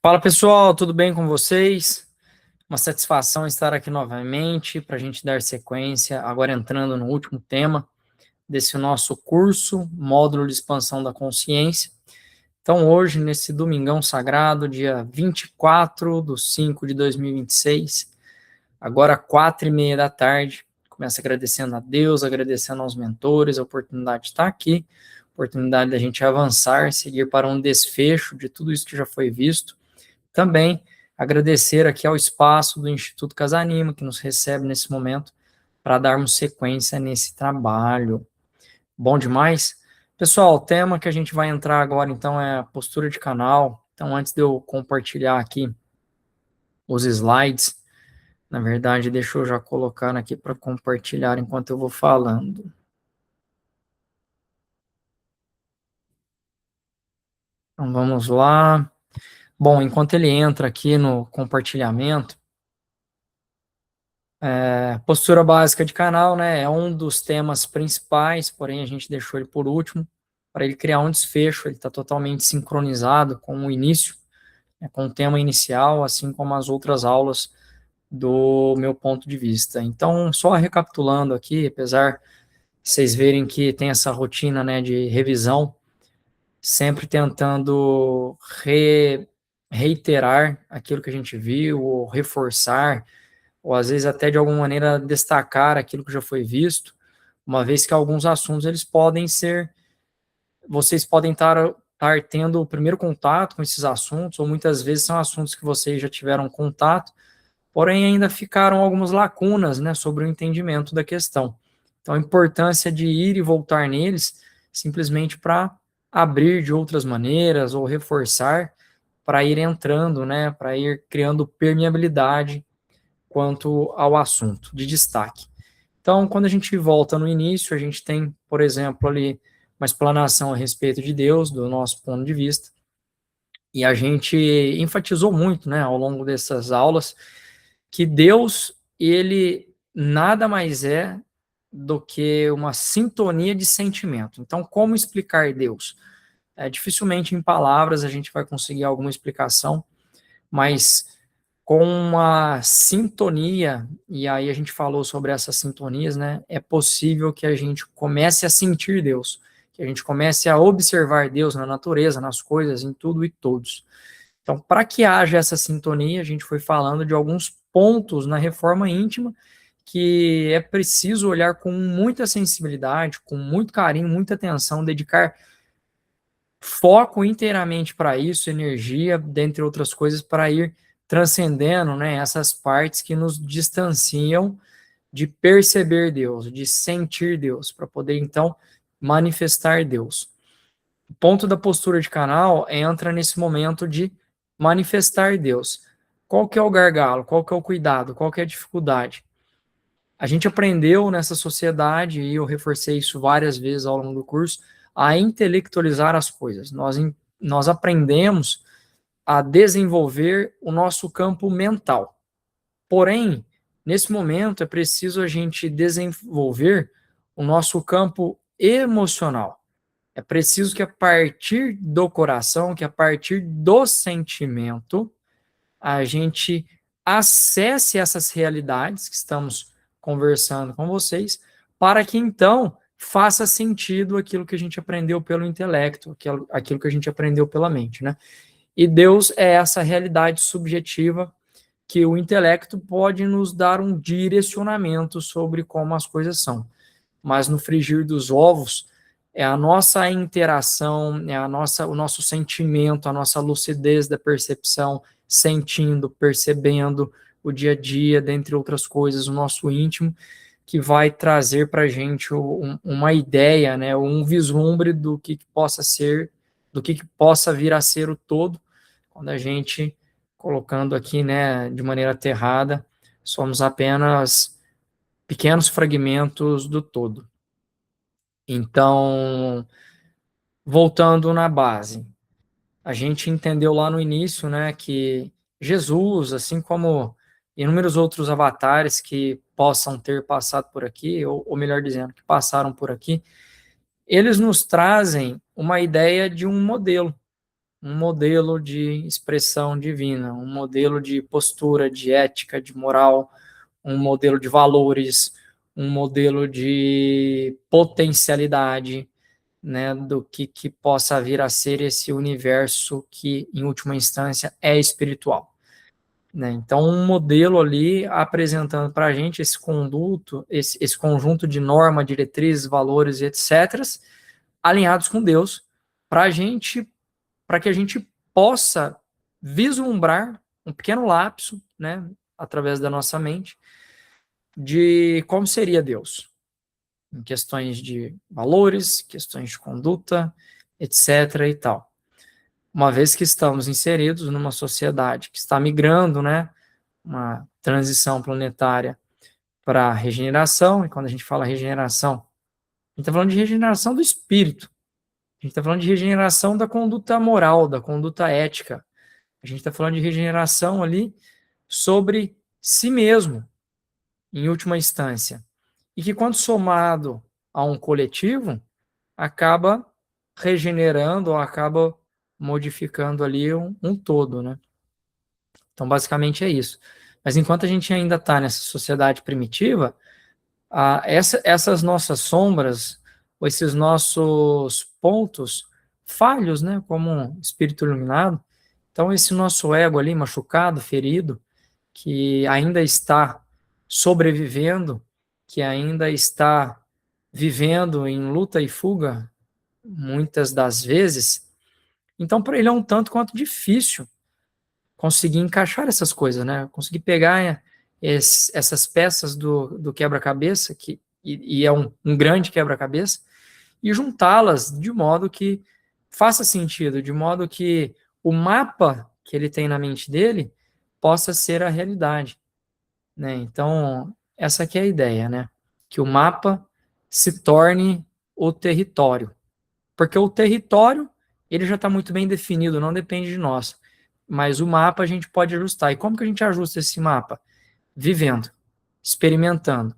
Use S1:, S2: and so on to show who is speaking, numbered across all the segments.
S1: Fala pessoal, tudo bem com vocês? Uma satisfação estar aqui novamente para a gente dar sequência, agora entrando no último tema desse nosso curso, módulo de expansão da consciência. Então hoje, nesse domingão sagrado, dia 24/5/2026, agora 4:30 da tarde, começo agradecendo a Deus, agradecendo aos mentores, a oportunidade de estar aqui, a oportunidade da gente avançar, seguir para um desfecho de tudo isso que já foi visto. Também agradecer aqui ao espaço do Instituto Casanima, que nos recebe nesse momento, para darmos sequência nesse trabalho. Bom demais? Pessoal, o tema que a gente vai entrar agora, então, é a postura de canal. Então, antes de eu compartilhar aqui os slides, na verdade, deixa eu já colocar aqui para compartilhar enquanto eu vou falando. Então, vamos lá. Bom, enquanto ele entra aqui no compartilhamento, postura básica de canal, né, é um dos temas principais, porém a gente deixou ele por último, para ele criar um desfecho, ele está totalmente sincronizado com o início, né, com o tema inicial, assim como as outras aulas do meu ponto de vista. Então, só recapitulando aqui, apesar de vocês verem que tem essa rotina, né, de revisão, sempre tentando reiterar aquilo que a gente viu, ou reforçar, ou às vezes até de alguma maneira destacar aquilo que já foi visto, uma vez que alguns assuntos eles podem ser, vocês podem estar tendo o primeiro contato com esses assuntos, ou muitas vezes são assuntos que vocês já tiveram contato, porém ainda ficaram algumas lacunas, né, sobre o entendimento da questão. Então a importância de ir e voltar neles, simplesmente para abrir de outras maneiras, ou reforçar, para ir entrando, né, para ir criando permeabilidade quanto ao assunto de destaque. Então, quando a gente volta no início, a gente tem, por exemplo, ali uma explanação a respeito de Deus, do nosso ponto de vista, e a gente enfatizou muito, né, ao longo dessas aulas, que Deus, ele nada mais é do que uma sintonia de sentimento. Então, como explicar Deus? Dificilmente em palavras a gente vai conseguir alguma explicação, mas com uma sintonia, e aí a gente falou sobre essas sintonias, né? É possível que a gente comece a sentir Deus, que a gente comece a observar Deus na natureza, nas coisas, em tudo e todos. Então, para que haja essa sintonia, a gente foi falando de alguns pontos na reforma íntima que é preciso olhar com muita sensibilidade, com muito carinho, muita atenção, dedicar foco inteiramente para isso, energia, dentre outras coisas, para ir transcendendo, né, essas partes que nos distanciam de perceber Deus, de sentir Deus, para poder então manifestar Deus. O ponto da postura de canal entra nesse momento de manifestar Deus. Qual que é o gargalo? Qual que é o cuidado? Qual que é a dificuldade? A gente aprendeu nessa sociedade, e eu reforcei isso várias vezes ao longo do curso, a intelectualizar as coisas. Nós aprendemos a desenvolver o nosso campo mental. Porém, nesse momento é preciso a gente desenvolver o nosso campo emocional. É preciso que a partir do coração, que a partir do sentimento, a gente acesse essas realidades que estamos conversando com vocês, para que então faça sentido aquilo que a gente aprendeu pelo intelecto, aquilo que a gente aprendeu pela mente, né? E Deus é essa realidade subjetiva que o intelecto pode nos dar um direcionamento sobre como as coisas são. Mas no frigir dos ovos, é a nossa interação, o nosso sentimento, a nossa lucidez da percepção, sentindo, percebendo o dia a dia, dentre outras coisas, o nosso íntimo, que vai trazer para a gente uma ideia, né, um vislumbre do que possa ser, do que possa vir a ser o todo, quando a gente, colocando aqui, né, de maneira aterrada, somos apenas pequenos fragmentos do todo. Então, voltando na base, a gente entendeu lá no início, né, que Jesus, assim como inúmeros outros avatares que possam ter passado por aqui, ou melhor dizendo, que passaram por aqui, eles nos trazem uma ideia de um um modelo de expressão divina, um modelo de postura, de ética, de moral, um modelo de valores, um modelo de potencialidade, né, do que possa vir a ser esse universo que, em última instância, é espiritual. Né? Então, um modelo ali apresentando para a gente esse conduto, esse conjunto de norma, diretrizes, valores e etc., alinhados com Deus, para que a gente possa vislumbrar um pequeno lapso, né, através da nossa mente, de como seria Deus, em questões de valores, questões de conduta, etc. e tal. Uma vez que estamos inseridos numa sociedade que está migrando, né, uma transição planetária para regeneração, e quando a gente fala regeneração, a gente está falando de regeneração do espírito, a gente está falando de regeneração da conduta moral, da conduta ética, a gente está falando de regeneração ali sobre si mesmo, em última instância, e que quando somado a um coletivo, acaba regenerando ou acaba modificando ali um todo, né? Então, basicamente é isso. Mas enquanto a gente ainda está nessa sociedade primitiva, essas nossas sombras, ou esses nossos pontos falhos, né, como um espírito iluminado, então esse nosso ego ali machucado, ferido, que ainda está sobrevivendo, que ainda está vivendo em luta e fuga, muitas das vezes, então para ele é um tanto quanto difícil conseguir encaixar essas coisas, né? Conseguir pegar essas peças do quebra-cabeça, e é um grande quebra-cabeça, e juntá-las de modo que faça sentido, de modo que o mapa que ele tem na mente dele possa ser a realidade, né? Então, essa aqui é a ideia, né? Que o mapa se torne o território. Porque o território, ele já está muito bem definido, não depende de nós. Mas o mapa a gente pode ajustar. E como que a gente ajusta esse mapa? Vivendo, experimentando,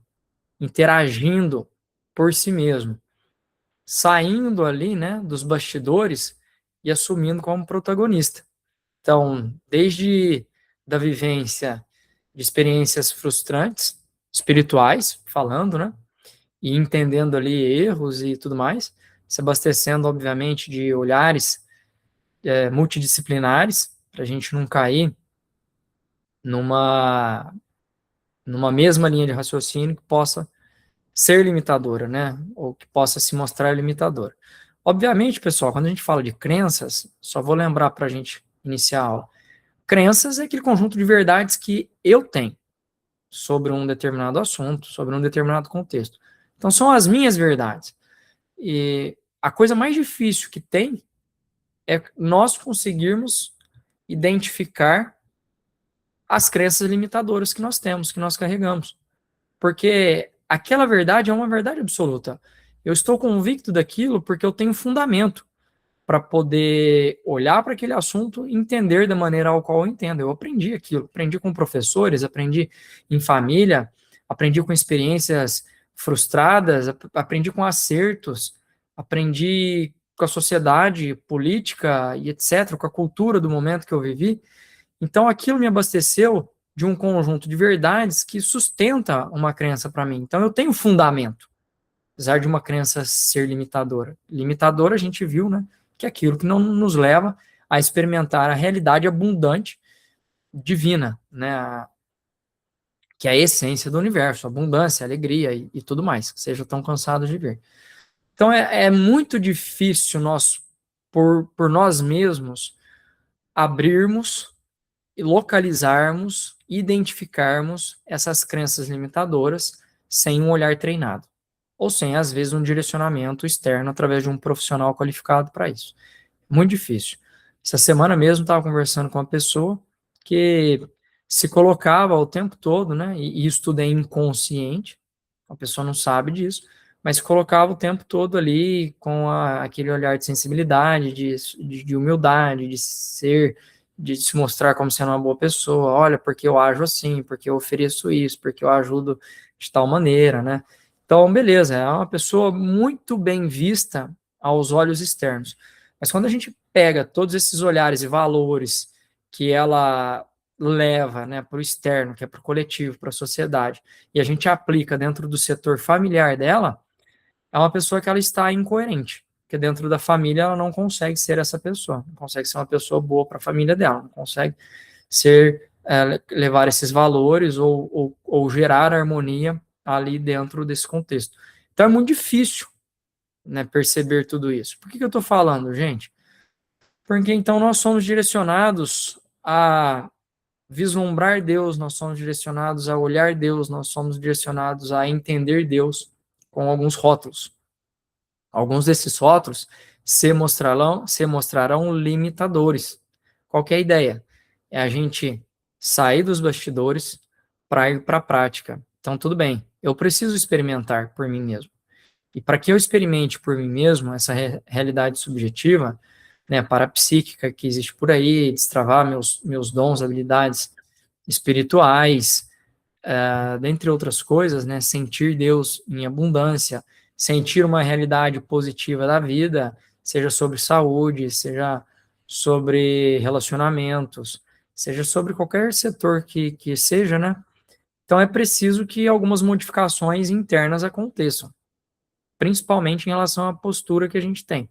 S1: interagindo por si mesmo, saindo ali, né, dos bastidores e assumindo como protagonista. Então, desde da vivência de experiências frustrantes, espirituais, falando, né, e entendendo ali erros e tudo mais, se abastecendo, obviamente, de olhares multidisciplinares, para a gente não cair numa, numa mesma linha de raciocínio que possa ser limitadora, né? Ou que possa se mostrar limitadora. Obviamente, pessoal, quando a gente fala de crenças, só vou lembrar para a gente iniciar a aula. Crenças é aquele conjunto de verdades que eu tenho sobre um determinado assunto, sobre um determinado contexto. Então, são as minhas verdades. E a coisa mais difícil que tem é nós conseguirmos identificar as crenças limitadoras que nós temos, que nós carregamos. Porque aquela verdade é uma verdade absoluta. Eu estou convicto daquilo porque eu tenho fundamento para poder olhar para aquele assunto e entender da maneira ao qual eu entendo. Eu aprendi aquilo, aprendi com professores, aprendi em família, aprendi com experiências frustradas, aprendi com acertos, aprendi com a sociedade política e etc., com a cultura do momento que eu vivi. Então, aquilo me abasteceu de um conjunto de verdades que sustenta uma crença para mim. Então, eu tenho fundamento, apesar de uma crença ser limitadora. Limitadora, a gente viu, né, que é aquilo que não nos leva a experimentar a realidade abundante divina, né, que é a essência do universo, abundância, alegria e tudo mais, que seja tão cansado de ver. Então, é muito difícil nós, por nós mesmos, abrirmos e localizarmos, identificarmos essas crenças limitadoras sem um olhar treinado, ou sem, às vezes, um direcionamento externo através de um profissional qualificado para isso. Muito difícil. Essa semana mesmo estava conversando com uma pessoa que se colocava o tempo todo, né, e isso tudo é inconsciente, a pessoa não sabe disso, mas se colocava o tempo todo ali com aquele olhar de sensibilidade, de humildade, de se mostrar como sendo uma boa pessoa. Olha, porque eu ajo assim, porque eu ofereço isso, porque eu ajudo de tal maneira, né? Então, beleza, é uma pessoa muito bem vista aos olhos externos, Mas quando a gente pega todos esses olhares e valores que ela leva, né, para o externo, que é para o coletivo, para a sociedade, e a gente aplica dentro do setor familiar dela, é uma pessoa que ela está incoerente, porque dentro da família ela não consegue ser essa pessoa, não consegue ser uma pessoa boa para a família dela, não consegue ser, levar esses valores ou gerar harmonia ali dentro desse contexto. Então é muito difícil, né, perceber tudo isso. Por que eu estou falando, gente? Porque então nós somos direcionados a vislumbrar Deus, nós somos direcionados a olhar Deus, nós somos direcionados a entender Deus com alguns rótulos. Alguns desses rótulos se mostrarão limitadores. Qual que é a ideia? É a gente sair dos bastidores para ir para a prática. Então, tudo bem, eu preciso experimentar por mim mesmo. E para que eu experimente por mim mesmo essa realidade subjetiva, né, parapsíquica que existe por aí, destravar meus dons, habilidades espirituais, dentre outras coisas, né, sentir Deus em abundância, sentir uma realidade positiva da vida, seja sobre saúde, seja sobre relacionamentos, seja sobre qualquer setor que seja, né? Então é preciso que algumas modificações internas aconteçam, principalmente em relação à postura que a gente tem,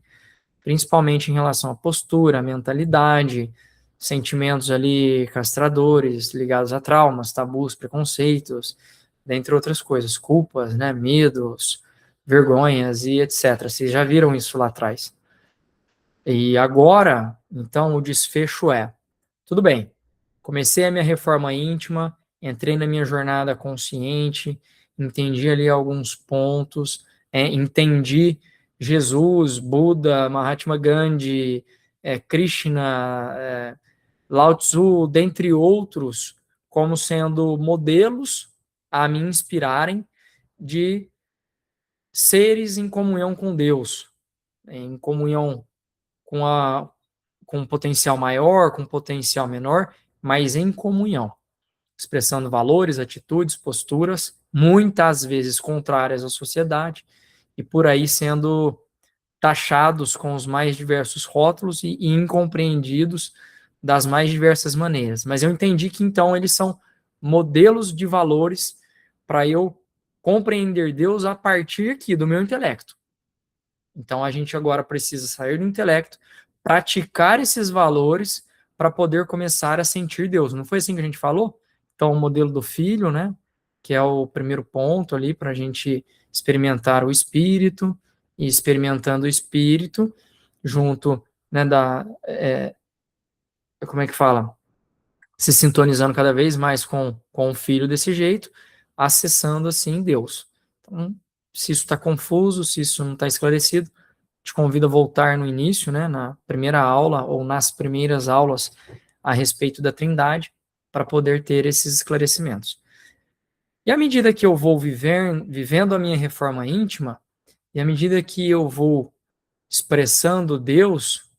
S1: principalmente em relação à postura, à mentalidade, sentimentos ali castradores ligados a traumas, tabus, preconceitos, dentre outras coisas, culpas, né, medos, vergonhas e etc. Vocês já viram isso lá atrás. E agora, então, o desfecho é: tudo bem, comecei a minha reforma íntima, entrei na minha jornada consciente, entendi ali alguns pontos, entendi Jesus, Buda, Mahatma Gandhi, Krishna, Lao Tzu, dentre outros, como sendo modelos a me inspirarem de seres em comunhão com Deus, em comunhão com com um potencial maior, com um potencial menor, mas em comunhão, expressando valores, atitudes, posturas, muitas vezes contrárias à sociedade, e por aí sendo taxados com os mais diversos rótulos e incompreendidos das mais diversas maneiras. Mas eu entendi que então eles são modelos de valores para eu compreender Deus a partir aqui do meu intelecto. Então a gente agora precisa sair do intelecto, praticar esses valores para poder começar a sentir Deus. Não foi assim que a gente falou? Então, o modelo do filho, né? Que é o primeiro ponto ali para a gente experimentar o espírito, e experimentando o espírito, junto, né, como é que fala? Se sintonizando cada vez mais com o filho desse jeito, acessando assim Deus. Então, se isso está confuso, se isso não está esclarecido, te convido a voltar no início, né, na primeira aula ou nas primeiras aulas a respeito da Trindade, para poder ter esses esclarecimentos. E à medida que eu vou vivendo a minha reforma íntima, e à medida que eu vou expressando Deus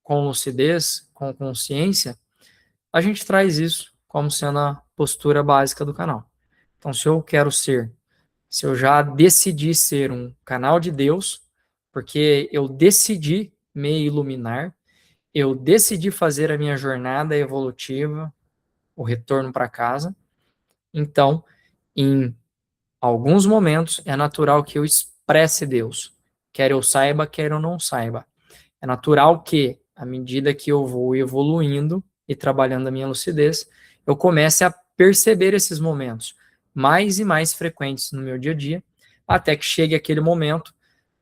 S1: com lucidez, com consciência, a gente traz isso como sendo a postura básica do canal. Então, se eu já decidi ser um canal de Deus, porque eu decidi me iluminar, eu decidi fazer a minha jornada evolutiva, o retorno para casa, então, em alguns momentos, é natural que eu expresse Deus, quer eu saiba, quer eu não saiba. É natural que, à medida que eu vou evoluindo e trabalhando a minha lucidez, eu comece a perceber esses momentos mais e mais frequentes no meu dia a dia, até que chegue aquele momento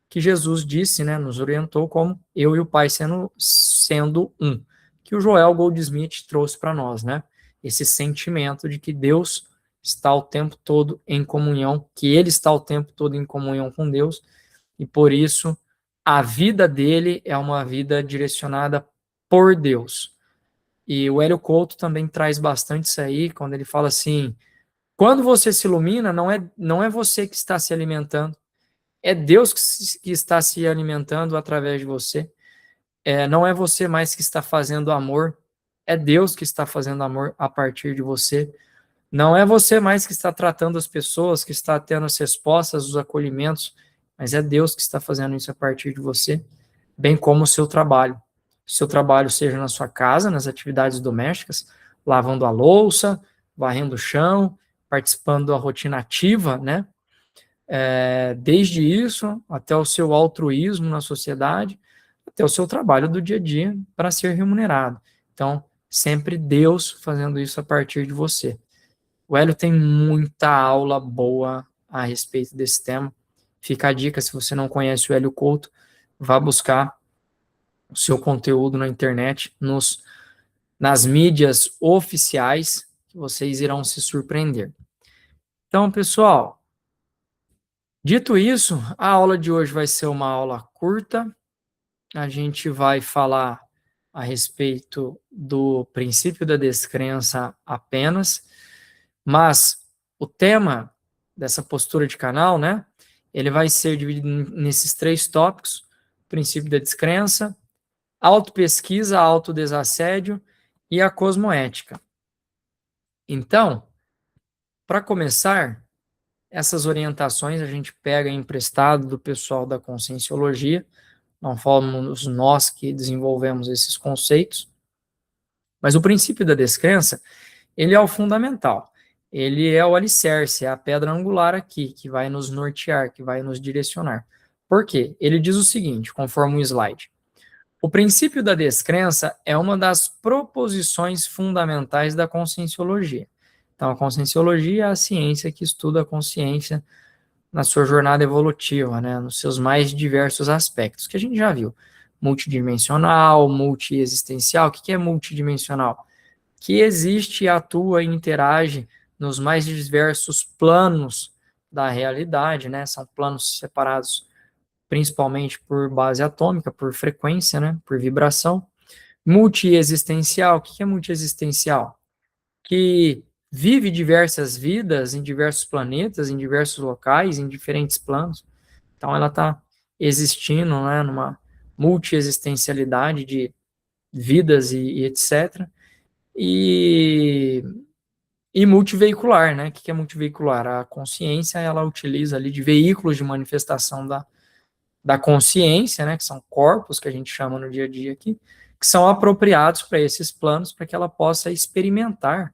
S1: que Jesus disse, né, nos orientou como eu e o Pai sendo um, que o Joel Goldsmith trouxe para nós, né? Esse sentimento de que Deus está o tempo todo em comunhão, que ele está o tempo todo em comunhão com Deus, e por isso a vida dele é uma vida direcionada por Deus. E o Hélio Couto também traz bastante isso aí, quando ele fala assim: quando você se ilumina, não é você que está se alimentando, é Deus que está se alimentando através de você. Não é você mais que está fazendo amor, é Deus que está fazendo amor a partir de você. Não é você mais que está tratando as pessoas, que está tendo as respostas, os acolhimentos, mas é Deus que está fazendo isso a partir de você. bem como o seu trabalho. Seu trabalho seja na sua casa, nas atividades domésticas, lavando a louça, varrendo o chão, participando da rotina ativa, né? Desde isso até o seu altruísmo na sociedade, até o seu trabalho do dia a dia para ser remunerado. Então, sempre Deus fazendo isso a partir de você. O Hélio tem muita aula boa a respeito desse tema. Fica a dica, se você não conhece o Hélio Couto, vá buscar o seu conteúdo na internet, nas mídias oficiais, que vocês irão se surpreender. Então, pessoal, dito isso, a aula de hoje vai ser uma aula curta. A gente vai falar a respeito do princípio da descrença apenas, mas o tema dessa postura de canal, né, ele vai ser dividido nesses 3 tópicos: princípio da descrença, autopesquisa, autodesassédio e a cosmoética. Então, para começar, essas orientações a gente pega emprestado do pessoal da Conscienciologia, não fomos nós que desenvolvemos esses conceitos, mas o princípio da descrença, ele é o fundamental, ele é o alicerce, é a pedra angular aqui, que vai nos nortear, que vai nos direcionar. Por quê? Ele diz o seguinte, conforme o slide: o princípio da descrença é uma das proposições fundamentais da Conscienciologia. Então, a Conscienciologia é a ciência que estuda a consciência na sua jornada evolutiva, né, nos seus mais diversos aspectos, que a gente já viu: multidimensional, multiexistencial. O que é multidimensional? Que existe, atua e interage nos mais diversos planos da realidade, né, são planos separados principalmente por base atômica, por frequência, né, por vibração. Multiexistencial. O que é multiexistencial? Que vive diversas vidas em diversos planetas, em diversos locais, em diferentes planos. Então, ela está existindo, né, numa multiexistencialidade de vidas e etc. E multiveicular, né? O que é multiveicular? A consciência, ela utiliza ali de veículos de manifestação da consciência, né, que são corpos que a gente chama no dia a dia aqui, que são apropriados para esses planos, para que ela possa experimentar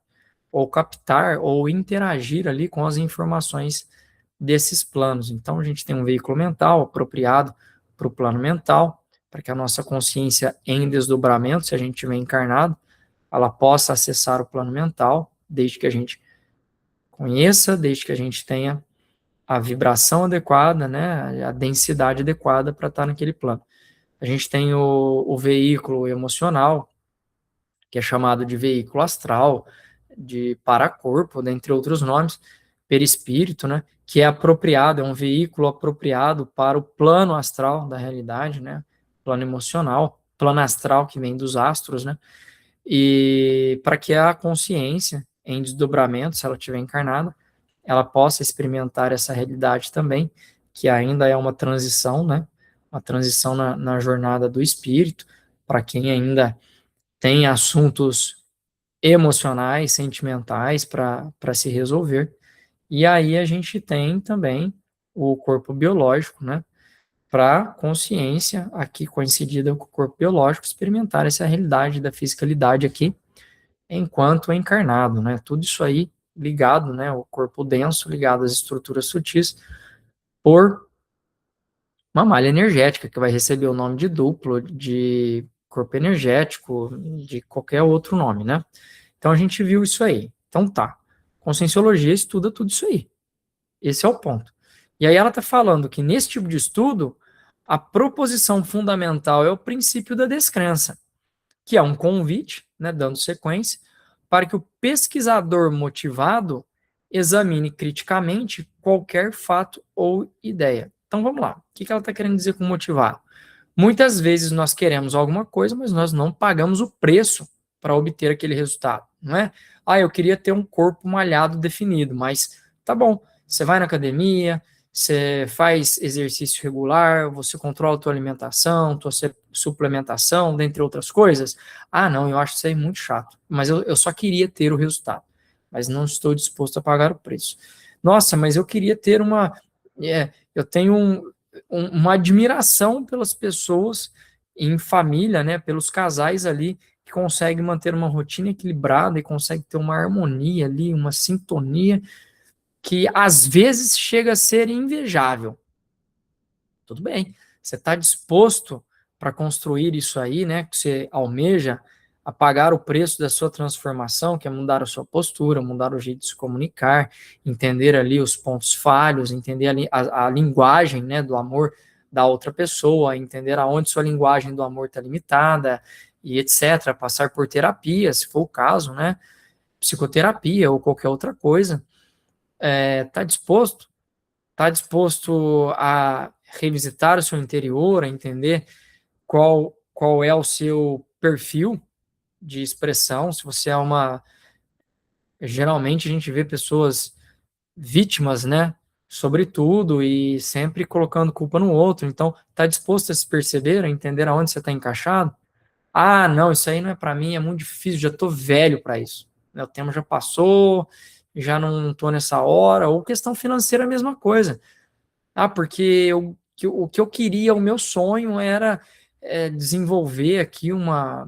S1: ou captar ou interagir ali com as informações desses planos. Então, a gente tem um veículo mental apropriado para o plano mental, para que a nossa consciência em desdobramento, se a gente estiver encarnado, ela possa acessar o plano mental, desde que a gente conheça, desde que a gente tenha a vibração adequada, né, a densidade adequada para estar naquele plano. A gente tem o veículo emocional, que é chamado de veículo astral, de paracorpo, dentre outros nomes, perispírito, né, que é apropriado, é um veículo apropriado para o plano astral da realidade, né, plano emocional, plano astral que vem dos astros, né, e para que a consciência, em desdobramento, se ela estiver encarnada, ela possa experimentar essa realidade também, que ainda é uma transição, né, uma transição na jornada do espírito, para quem ainda tem assuntos emocionais, sentimentais para se resolver. E aí a gente tem também o corpo biológico, né, para consciência, aqui coincidida com o corpo biológico, experimentar essa realidade da fisicalidade aqui, enquanto encarnado, né, tudo isso aí ligado, né, o corpo denso ligado às estruturas sutis, por uma malha energética, que vai receber o nome de duplo, de corpo energético, de qualquer outro nome, né? Então a gente viu isso aí. Então tá. Conscienciologia estuda tudo isso aí. Esse é o ponto. E aí ela está falando que nesse tipo de estudo, a proposição fundamental é o princípio da descrença, que é um convite, né, dando sequência, para que o pesquisador motivado examine criticamente qualquer fato ou ideia. Então vamos lá. O que ela está querendo dizer com motivar? Muitas vezes nós queremos alguma coisa, mas nós não pagamos o preço para obter aquele resultado, não é? Ah, eu queria ter um corpo malhado definido, mas tá bom, você vai na academia, você faz exercício regular, você controla a tua alimentação, tua suplementação, dentre outras coisas. Ah, não, eu acho isso aí muito chato, mas eu só queria ter o resultado, mas não estou disposto a pagar o preço. Nossa, mas eu queria ter eu tenho uma admiração pelas pessoas em família, né, pelos casais ali que conseguem manter uma rotina equilibrada e conseguem ter uma harmonia ali, uma sintonia que às vezes chega a ser invejável. Tudo bem, você está disposto para construir isso aí, né, que você almeja, a pagar o preço da sua transformação, que é mudar a sua postura, mudar o jeito de se comunicar, entender ali os pontos falhos, entender a linguagem, né, do amor da outra pessoa, entender aonde sua linguagem do amor está limitada e etc. Passar por terapia, se for o caso, né, psicoterapia ou qualquer outra coisa. Está disposto? Está disposto a revisitar o seu interior, a entender qual é o seu perfil de expressão, se você é uma... Geralmente a gente vê pessoas vítimas, né? Sobretudo, e sempre colocando culpa no outro. Então, está disposto a se perceber, a entender aonde você está encaixado? Ah, não, isso aí não é para mim, é muito difícil, já estou velho para isso. O tempo já passou, já não estou nessa hora. Ou questão financeira, a mesma coisa. Ah, porque o que eu queria, o meu sonho era desenvolver aqui uma,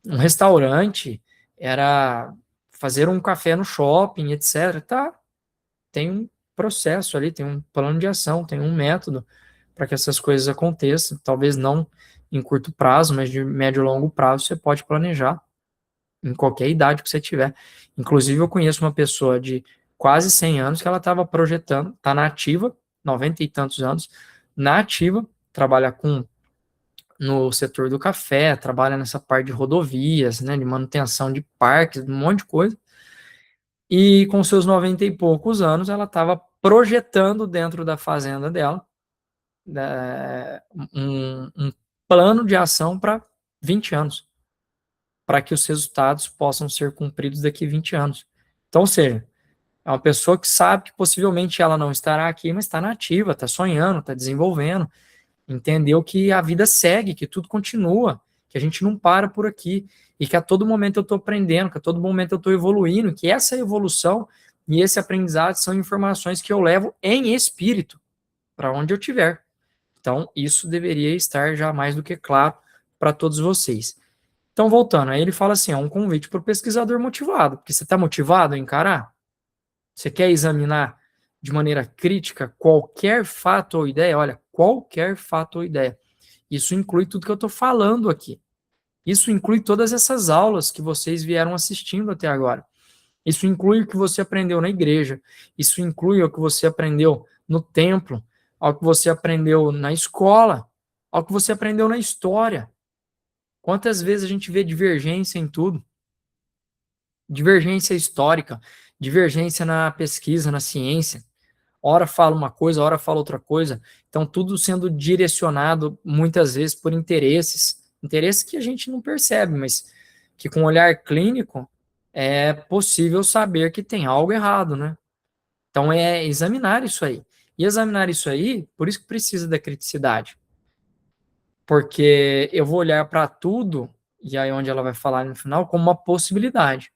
S1: um restaurante, era fazer um café no shopping, etc. Tá, tem um processo ali, tem um plano de ação, tem um método para que essas coisas aconteçam. Talvez não em curto prazo, mas de médio e longo prazo você pode planejar em qualquer idade que você tiver. Inclusive, eu conheço uma pessoa de quase 100 anos que ela estava projetando, está na ativa, 90 e tantos anos, na ativa, trabalha no setor do café, trabalha nessa parte de rodovias, né, de manutenção de parques, um monte de coisa. E com seus 90 e poucos anos, ela estava projetando dentro da fazenda dela um plano de ação para 20 anos, para que os resultados possam ser cumpridos daqui a 20 anos. Então, ou seja, é uma pessoa que sabe que possivelmente ela não estará aqui, mas está nativa, está sonhando, está desenvolvendo, entendeu que a vida segue, que tudo continua, que a gente não para por aqui, e que a todo momento eu estou aprendendo, que a todo momento eu estou evoluindo, que essa evolução e esse aprendizado são informações que eu levo em espírito para onde eu estiver. Então, isso deveria estar já mais do que claro para todos vocês. Então, voltando, aí ele fala assim, é um convite para o pesquisador motivado, porque você está motivado a encarar? Você quer examinar de maneira crítica qualquer fato ou ideia? Olha, qualquer fato ou ideia. Isso inclui tudo que eu estou falando aqui. Isso inclui todas essas aulas que vocês vieram assistindo até agora. Isso inclui o que você aprendeu na igreja. Isso inclui o que você aprendeu no templo, ao que você aprendeu na escola, ao que você aprendeu na história. Quantas vezes a gente vê divergência em tudo? Divergência histórica, divergência na pesquisa, na ciência. Ora fala uma coisa, ora fala outra coisa. Então, tudo sendo direcionado, muitas vezes, por interesses que a gente não percebe, mas que com olhar clínico é possível saber que tem algo errado, né? Então, é examinar isso aí. E examinar isso aí, por isso que precisa da criticidade. Porque eu vou olhar para tudo, e aí onde ela vai falar no final, como uma possibilidade.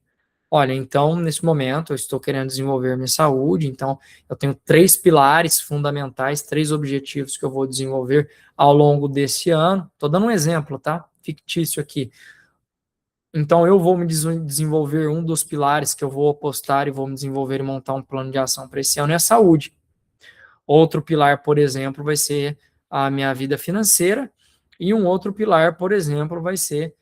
S1: Olha, então, nesse momento, eu estou querendo desenvolver minha saúde, então, eu tenho 3 pilares fundamentais, 3 objetivos que eu vou desenvolver ao longo desse ano. Estou dando um exemplo, tá? Fictício aqui. Então, eu vou me desenvolver, um dos pilares que eu vou apostar e vou me desenvolver e montar um plano de ação para esse ano é a saúde. Outro pilar, por exemplo, vai ser a minha vida financeira, e um outro pilar, por exemplo, vai ser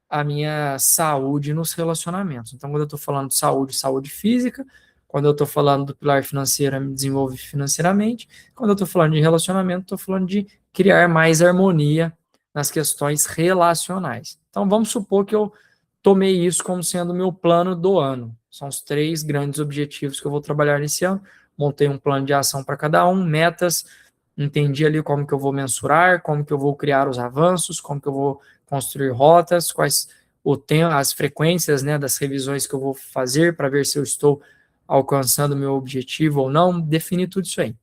S1: a minha saúde nos relacionamentos. Então, quando eu estou falando de saúde, saúde física, quando eu estou falando do pilar financeiro, me desenvolver financeiramente, quando eu estou falando de relacionamento, estou falando de criar mais harmonia nas questões relacionais. Então, vamos supor que eu tomei isso como sendo o meu plano do ano. São os 3 grandes objetivos que eu vou trabalhar nesse ano. Montei um plano de ação para cada um, metas, entendi ali como que eu vou mensurar, como que eu vou criar os avanços, como que eu vou construir rotas, quais o tempo, as frequências, né, das revisões que eu vou fazer para ver se eu estou alcançando o meu objetivo ou não, definir tudo isso aí.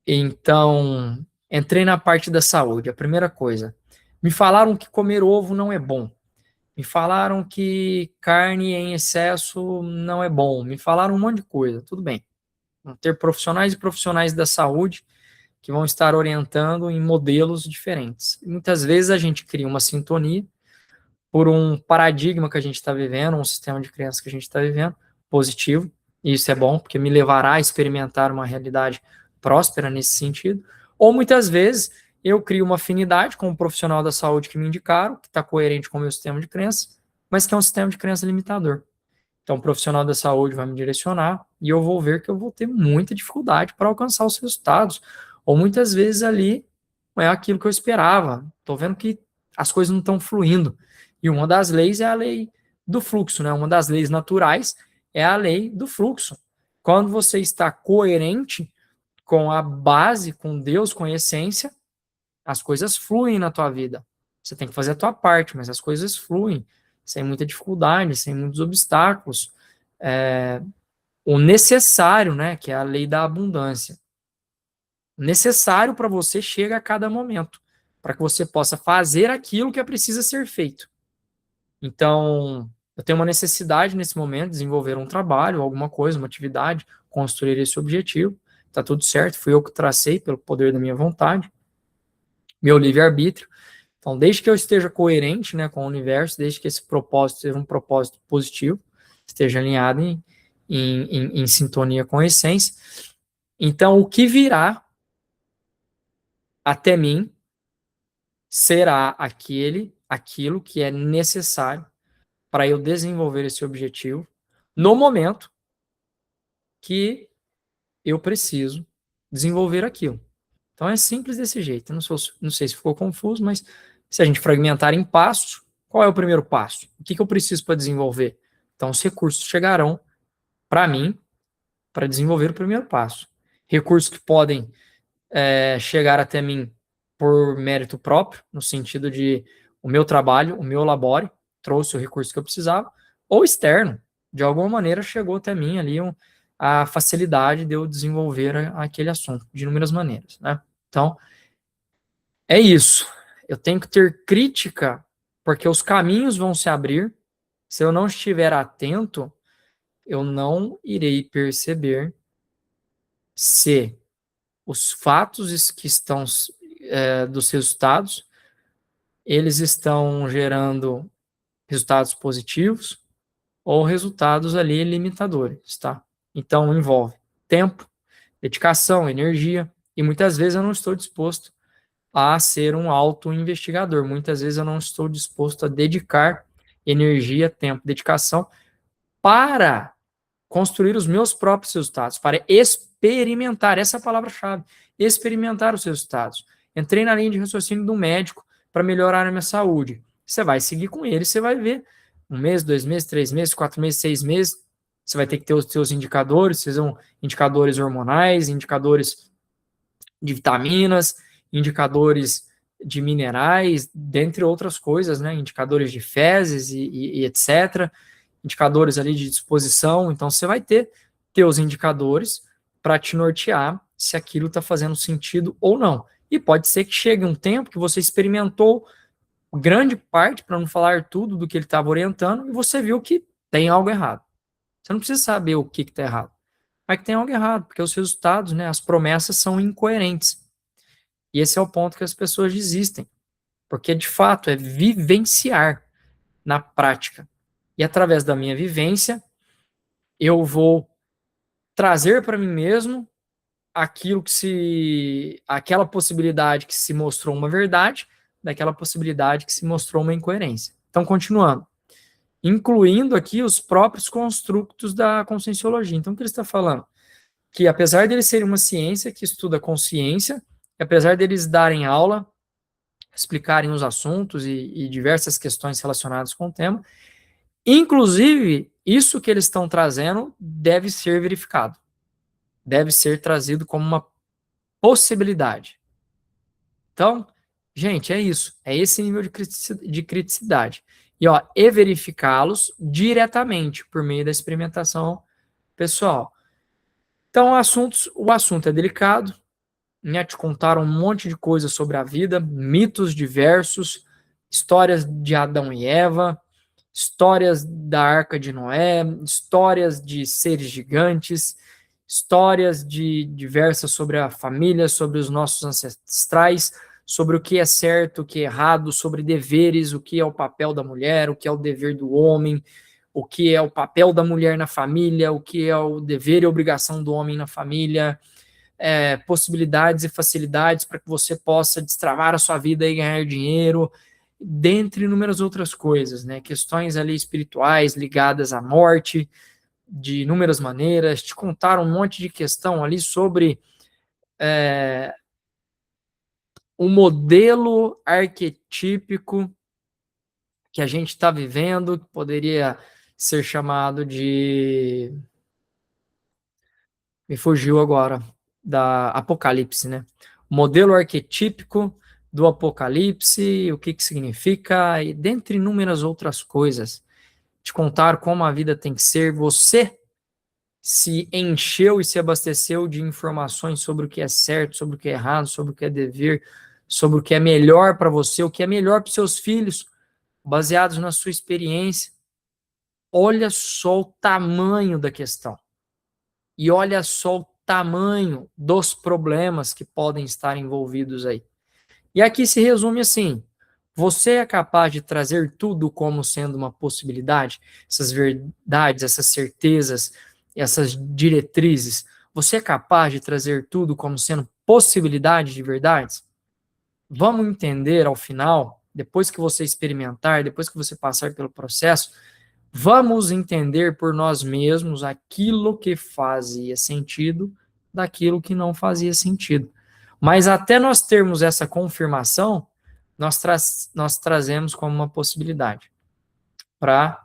S1: Então, entrei na parte da saúde. A primeira coisa, me falaram que comer ovo não é bom. Me falaram que carne em excesso não é bom. Me falaram um monte de coisa. Tudo bem. Vão ter profissionais e profissionais da saúde que vão estar orientando em modelos diferentes. Muitas vezes a gente cria uma sintonia por um paradigma que a gente está vivendo, um sistema de crença que a gente está vivendo, positivo, e isso é bom, porque me levará a experimentar uma realidade próspera nesse sentido, ou muitas vezes eu crio uma afinidade com um profissional da saúde que me indicaram, que está coerente com o meu sistema de crença, mas que é um sistema de crença limitador. Então, o profissional da saúde vai me direcionar e eu vou ver que eu vou ter muita dificuldade para alcançar os resultados. Ou muitas vezes ali não é aquilo que eu esperava. Estou vendo que as coisas não estão fluindo. E uma das leis é a lei do fluxo, né? Uma das leis naturais é a lei do fluxo. Quando você está coerente com a base, com Deus, com a essência, as coisas fluem na tua vida. Você tem que fazer a tua parte, mas as coisas fluem sem muita dificuldade, sem muitos obstáculos. O necessário, né, que é a lei da abundância. O necessário para você chega a cada momento, para que você possa fazer aquilo que é preciso ser feito. Então, eu tenho uma necessidade nesse momento de desenvolver um trabalho, alguma coisa, uma atividade, construir esse objetivo. Está tudo certo, fui eu que tracei pelo poder da minha vontade, meu livre-arbítrio. Então, desde que eu esteja coerente, né, com o universo, desde que esse propósito seja um propósito positivo, esteja alinhado em sintonia com a essência, então o que virá até mim será aquilo que é necessário para eu desenvolver esse objetivo no momento que eu preciso desenvolver aquilo. Então é simples desse jeito. Não sei se ficou confuso, mas se a gente fragmentar em passos, qual é o primeiro passo? O que eu preciso para desenvolver? Então os recursos chegarão para mim para desenvolver o primeiro passo. Recursos que podem chegar até mim por mérito próprio, no sentido de o meu trabalho, o meu labore, trouxe o recurso que eu precisava, ou externo, de alguma maneira chegou até mim ali a facilidade de eu desenvolver aquele assunto, de inúmeras maneiras, né? Então, é isso. Eu tenho que ter crítica, porque os caminhos vão se abrir. Se eu não estiver atento, eu não irei perceber se os fatos que estão dos resultados, eles estão gerando resultados positivos ou resultados ali limitadores, tá? Então, envolve tempo, dedicação, energia, e muitas vezes eu não estou disposto a ser um auto-investigador. Muitas vezes eu não estou disposto a dedicar energia, tempo, dedicação para construir os meus próprios resultados, para experimentar, essa é a palavra-chave, experimentar os resultados. Entrei na linha de raciocínio do médico para melhorar a minha saúde. Você vai seguir com ele, você vai ver 1 mês, 2 meses, 3 meses, 4 meses, 6 meses, você vai ter que ter os seus indicadores, sejam indicadores hormonais, indicadores de vitaminas, indicadores de minerais, dentre outras coisas, né? Indicadores de fezes e etc., indicadores ali de disposição. Então, você vai ter teus indicadores para te nortear se aquilo está fazendo sentido ou não. E pode ser que chegue um tempo que você experimentou grande parte, para não falar tudo do que ele estava orientando, e você viu que tem algo errado. Você não precisa saber o que está errado, mas que tem algo errado, porque os resultados, né, as promessas são incoerentes. E esse é o ponto que as pessoas desistem, porque de fato é vivenciar na prática. E através da minha vivência, eu vou trazer para mim mesmo aquela possibilidade que se mostrou uma verdade, daquela possibilidade que se mostrou uma incoerência. Então, continuando, incluindo aqui os próprios construtos da conscienciologia. Então, o que ele está falando? Que apesar deles serem uma ciência que estuda consciência, apesar deles darem aula, explicarem os assuntos e diversas questões relacionadas com o tema, inclusive, isso que eles estão trazendo deve ser verificado, deve ser trazido como uma possibilidade. Então, gente, é isso, é esse nível de criticidade. E verificá-los diretamente por meio da experimentação pessoal. Então, o assunto é delicado, né? Te contaram um monte de coisas sobre a vida, mitos diversos, histórias de Adão e Eva, histórias da Arca de Noé, histórias de seres gigantes, histórias diversas sobre a família, sobre os nossos ancestrais, sobre o que é certo, o que é errado, sobre deveres, o que é o papel da mulher, o que é o dever do homem, o que é o papel da mulher na família, o que é o dever e obrigação do homem na família, possibilidades e facilidades para que você possa destravar a sua vida e ganhar dinheiro, dentre inúmeras outras coisas, né? Questões ali espirituais ligadas à morte, de inúmeras maneiras, te contaram um monte de questão ali sobre o modelo arquetípico que a gente está vivendo, que poderia ser chamado de... Me fugiu agora, da Apocalipse, né? O modelo arquetípico do Apocalipse, o que significa, e dentre inúmeras outras coisas. Te contar como a vida tem que ser. Você se encheu e se abasteceu de informações sobre o que é certo, sobre o que é errado, sobre o que é dever, sobre o que é melhor para você, o que é melhor para os seus filhos, baseados na sua experiência. Olha só o tamanho da questão. E olha só o tamanho dos problemas que podem estar envolvidos aí. E aqui se resume assim: você é capaz de trazer tudo como sendo uma possibilidade? Essas verdades, essas certezas, essas diretrizes. Você é capaz de trazer tudo como sendo possibilidade de verdades? Vamos entender ao final, depois que você experimentar, depois que você passar pelo processo, vamos entender por nós mesmos aquilo que fazia sentido daquilo que não fazia sentido. Mas até nós termos essa confirmação, nós trazemos como uma possibilidade para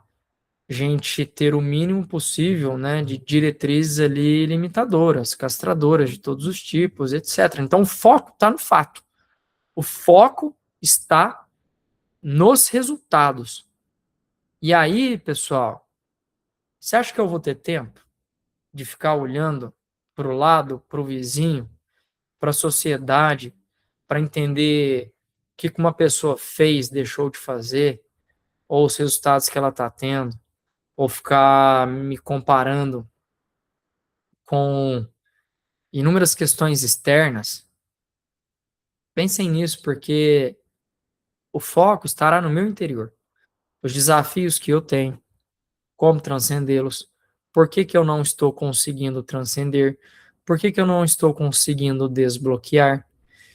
S1: a gente ter o mínimo possível, né, de diretrizes ali limitadoras, castradoras de todos os tipos, etc. Então o foco está no fato. O foco está nos resultados. E aí, pessoal, você acha que eu vou ter tempo de ficar olhando para o lado, para o vizinho, para a sociedade, para entender o que uma pessoa fez, deixou de fazer, ou os resultados que ela está tendo, ou ficar me comparando com inúmeras questões externas? Pensem nisso, porque o foco estará no meu interior. Os desafios que eu tenho, como transcendê-los, por que eu não estou conseguindo transcender, por que eu não estou conseguindo desbloquear.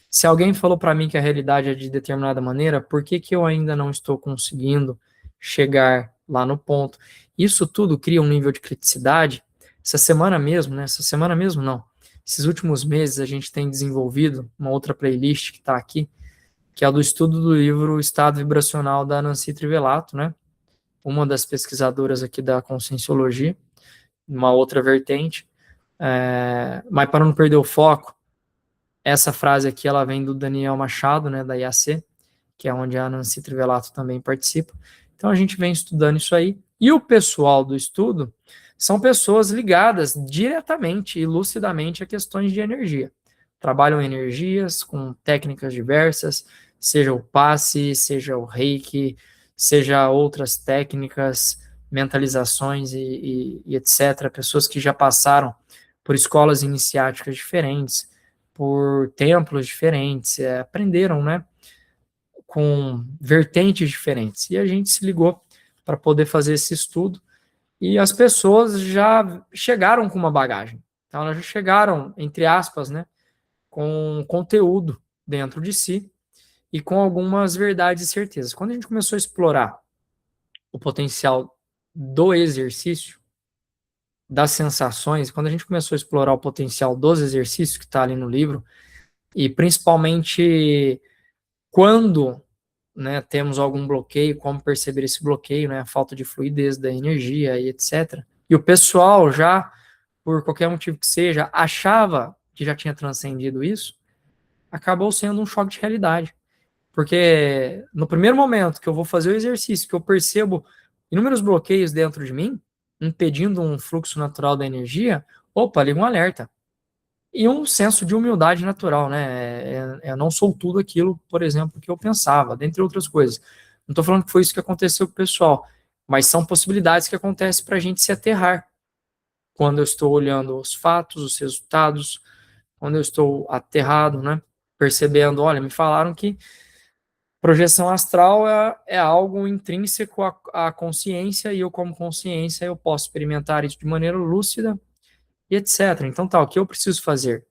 S1: Se alguém falou para mim que a realidade é de determinada maneira, por que eu ainda não estou conseguindo chegar lá no ponto? Isso tudo cria um nível de criticidade. Essa semana mesmo, né? Essa semana mesmo não. Esses últimos meses a gente tem desenvolvido uma outra playlist que está aqui, que é do estudo do livro Estado Vibracional da Nancy Trivelato, né? Uma das pesquisadoras aqui da Conscienciologia, uma outra vertente. Mas para não perder o foco, essa frase aqui ela vem do Daniel Machado, né, da IAC, que é onde a Nancy Trivelato também participa. Então a gente vem estudando isso aí. E o pessoal do estudo são pessoas ligadas diretamente e lucidamente a questões de energia. Trabalham energias com técnicas diversas, seja o passe, seja o reiki, seja outras técnicas, mentalizações e etc. Pessoas que já passaram por escolas iniciáticas diferentes, por templos diferentes, aprenderam, né, com vertentes diferentes. E a gente se ligou para poder fazer esse estudo. E as pessoas já chegaram com uma bagagem. Então, elas já chegaram, entre aspas, né, com conteúdo dentro de si e com algumas verdades e certezas. Quando a gente começou a explorar o potencial do exercício, das sensações, quando a gente começou a explorar o potencial dos exercícios que está ali no livro, e principalmente quando, né, temos algum bloqueio, como perceber esse bloqueio, né, a falta de fluidez da energia e etc. E o pessoal já, por qualquer motivo que seja, achava que já tinha transcendido isso, acabou sendo um choque de realidade. Porque no primeiro momento que eu vou fazer o exercício, que eu percebo inúmeros bloqueios dentro de mim, impedindo um fluxo natural da energia, opa, liga um alerta. E um senso de humildade natural, né? Eu não sou tudo aquilo, por exemplo, que eu pensava, dentre outras coisas. Não estou falando que foi isso que aconteceu com o pessoal, mas são possibilidades que acontecem para a gente se aterrar. quando eu estou olhando os fatos, os resultados, quando eu estou aterrado, né? Percebendo, olha, me falaram que projeção astral é algo intrínseco à consciência e eu, como consciência, eu posso experimentar isso de maneira lúcida e etc. Então, tá, o que eu preciso fazer?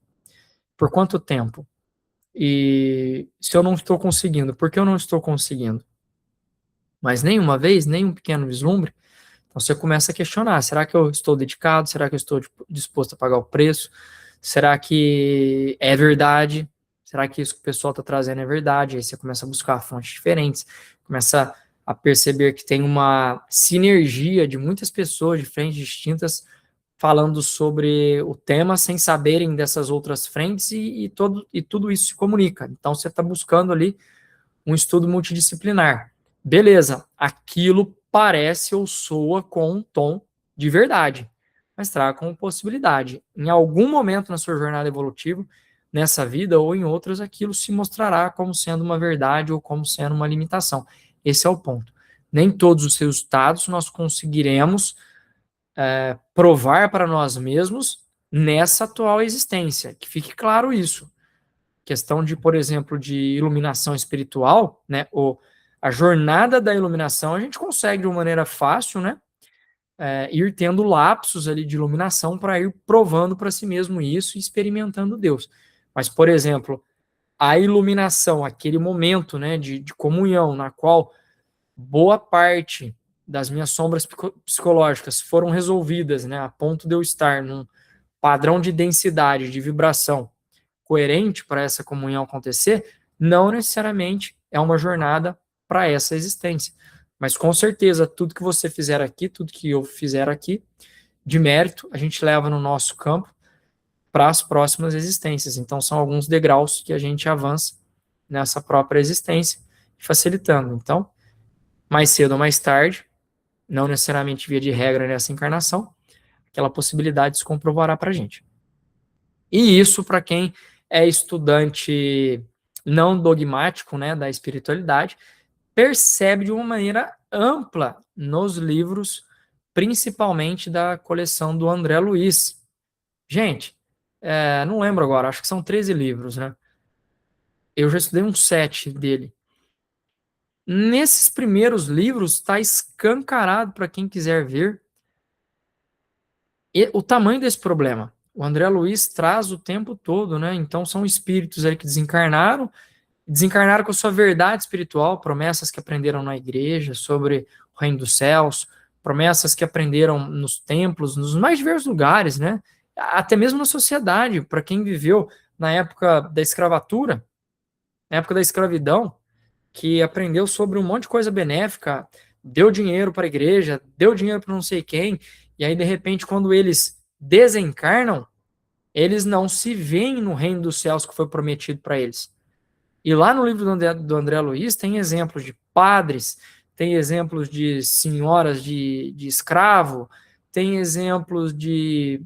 S1: Por quanto tempo? E se eu não estou conseguindo, por que eu não estou conseguindo? Mas nenhuma vez, nem um pequeno vislumbre, então você começa a questionar, será que eu estou dedicado? Será que eu estou disposto a pagar o preço? Será que é verdade? Será que isso que o pessoal está trazendo é verdade? Aí você começa a buscar fontes diferentes, começa a perceber que tem uma sinergia de muitas pessoas de frentes distintas falando sobre o tema sem saberem dessas outras frentes e tudo isso se comunica. Então você está buscando ali um estudo multidisciplinar. Beleza, aquilo parece ou soa com um tom de verdade, mas traga como possibilidade. Em algum momento na sua jornada evolutiva, nessa vida ou em outras, aquilo se mostrará como sendo uma verdade ou como sendo uma limitação. Esse é o ponto. Nem todos os resultados nós conseguiremos provar para nós mesmos nessa atual existência. Que fique claro isso. Questão de, por exemplo, de iluminação espiritual, né? A jornada da iluminação a gente consegue de uma maneira fácil, né? Ir tendo lapsos ali de iluminação para ir provando para si mesmo isso e experimentando Deus. Mas, por exemplo, a iluminação, aquele momento, né, de comunhão, na qual boa parte das minhas sombras psicológicas foram resolvidas, né, a ponto de eu estar num padrão de densidade, de vibração coerente para essa comunhão acontecer, não necessariamente é uma jornada para essa existência. Mas com certeza, tudo que você fizer aqui, tudo que eu fizer aqui, de mérito, a gente leva no nosso campo para as próximas existências. Então, são alguns degraus que a gente avança nessa própria existência, facilitando. Então, mais cedo ou mais tarde, não necessariamente via de regra nessa encarnação, aquela possibilidade se comprovará para a gente. E isso, para quem é estudante não dogmático, né, da espiritualidade, percebe de uma maneira ampla nos livros, principalmente da coleção do André Luiz. Gente, não lembro agora, acho que são 13 livros, né? Eu já estudei uns 7 dele. Nesses primeiros livros está escancarado para quem quiser ver o tamanho desse problema. O André Luiz traz o tempo todo, né? Então são espíritos aí que desencarnaram com a sua verdade espiritual, promessas que aprenderam na igreja sobre o reino dos céus, promessas que aprenderam nos templos, nos mais diversos lugares, né? Até mesmo na sociedade, para quem viveu na época da escravatura, na época da escravidão, que aprendeu sobre um monte de coisa benéfica, deu dinheiro para a igreja, deu dinheiro para não sei quem, e aí de repente quando eles desencarnam, eles não se veem no reino dos céus que foi prometido para eles. E lá no livro do André Luiz tem exemplos de padres, tem exemplos de senhoras de escravo, tem exemplos de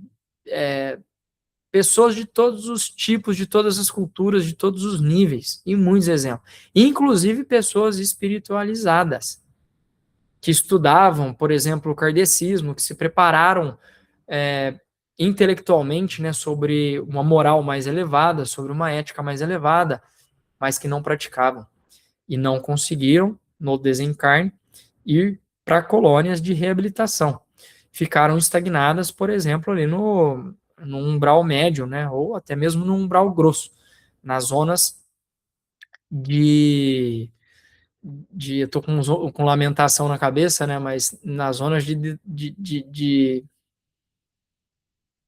S1: pessoas de todos os tipos, de todas as culturas, de todos os níveis, e muitos exemplos. Inclusive pessoas espiritualizadas, que estudavam, por exemplo, o kardecismo, que se prepararam intelectualmente, né, sobre uma moral mais elevada, sobre uma ética mais elevada, mas que não praticavam e não conseguiram, no desencarne, ir para colônias de reabilitação. Ficaram estagnadas, por exemplo, ali no umbral médio, né, ou até mesmo no umbral grosso, nas zonas eu tô com lamentação na cabeça, né, mas nas zonas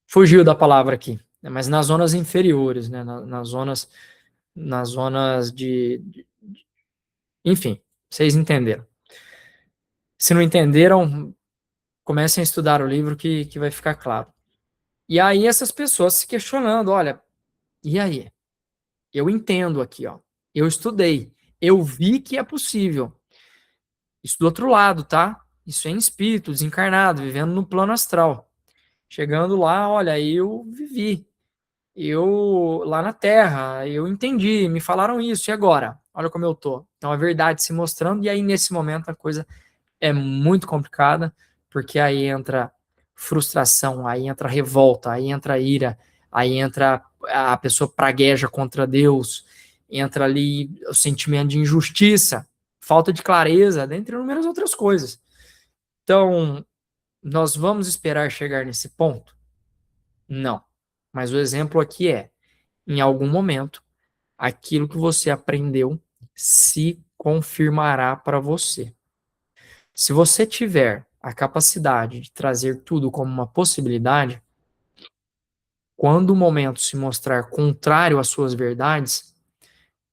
S1: fugiu da palavra aqui, né, mas nas zonas inferiores, né, nas zonas enfim, vocês entenderam. Se não entenderam, comecem a estudar o livro que vai ficar claro. E aí essas pessoas se questionando, olha, e aí? Eu entendo aqui, ó. Eu estudei, eu vi que é possível. Isso do outro lado, tá? Isso é em espírito, desencarnado, vivendo no plano astral. Chegando lá, olha, eu vivi. Eu lá na Terra, eu entendi, me falaram isso, e agora? Olha como eu tô. Então a verdade se mostrando, e aí nesse momento a coisa é muito complicada, porque aí entra frustração, aí entra revolta, aí entra ira, aí entra a pessoa pragueja contra Deus, entra ali o sentimento de injustiça, falta de clareza, dentre inúmeras outras coisas. Então, nós vamos esperar chegar nesse ponto? Não. Mas o exemplo aqui é, em algum momento, aquilo que você aprendeu se confirmará para você. Se você tiver a capacidade de trazer tudo como uma possibilidade, quando o momento se mostrar contrário às suas verdades,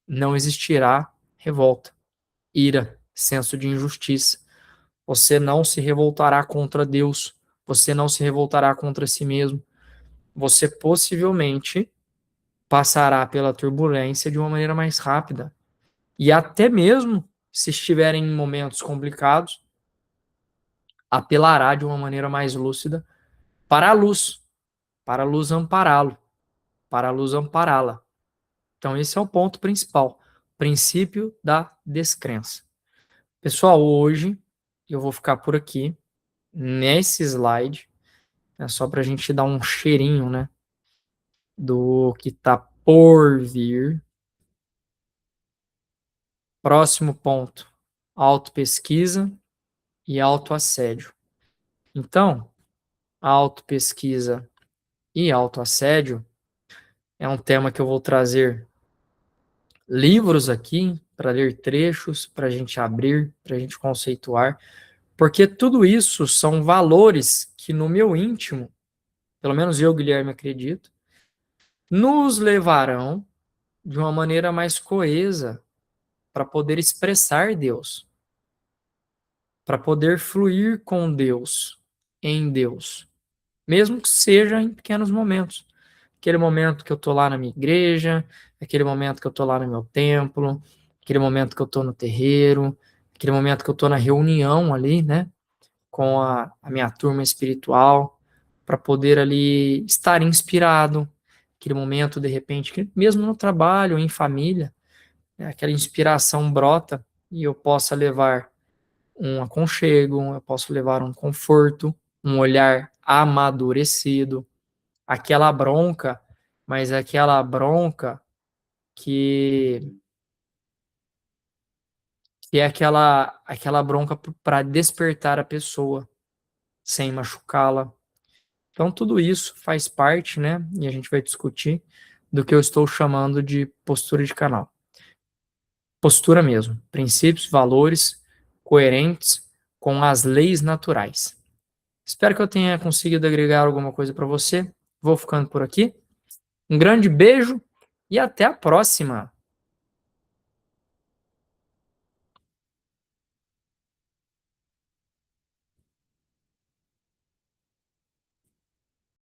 S1: não existirá revolta, ira, senso de injustiça. Você não se revoltará contra Deus, você não se revoltará contra si mesmo. Você possivelmente passará pela turbulência de uma maneira mais rápida. E até mesmo se estiverem em momentos complicados, apelará de uma maneira mais lúcida para a luz ampará-lo, para a luz ampará-la. Então, esse é o ponto principal, princípio da descrença. Pessoal, hoje eu vou ficar por aqui, nesse slide, né, só para a gente dar um cheirinho, né, do que está por vir. Próximo ponto, autopesquisa e autoassédio. Então, autopesquisa e autoassédio é um tema que eu vou trazer livros aqui para ler trechos, para a gente abrir, para a gente conceituar, porque tudo isso são valores que no meu íntimo, pelo menos eu, Guilherme, acredito, nos levarão de uma maneira mais coesa para poder expressar Deus, para poder fluir com Deus, em Deus, mesmo que seja em pequenos momentos. Aquele momento que eu estou lá na minha igreja, aquele momento que eu estou lá no meu templo, aquele momento que eu estou no terreiro, aquele momento que eu estou na reunião ali, né, com a minha turma espiritual, para poder ali estar inspirado, aquele momento, de repente, que mesmo no trabalho, em família, né, aquela inspiração brota e eu possa levar um aconchego, eu posso levar um conforto, um olhar amadurecido, aquela bronca, mas aquela bronca que, que é aquela bronca para despertar a pessoa, sem machucá-la. Então, tudo isso faz parte, né? E a gente vai discutir do que eu estou chamando de postura de canal. Postura mesmo, princípios, valores coerentes com as leis naturais. Espero que eu tenha conseguido agregar alguma coisa para você. Vou ficando por aqui. Um grande beijo e até a próxima!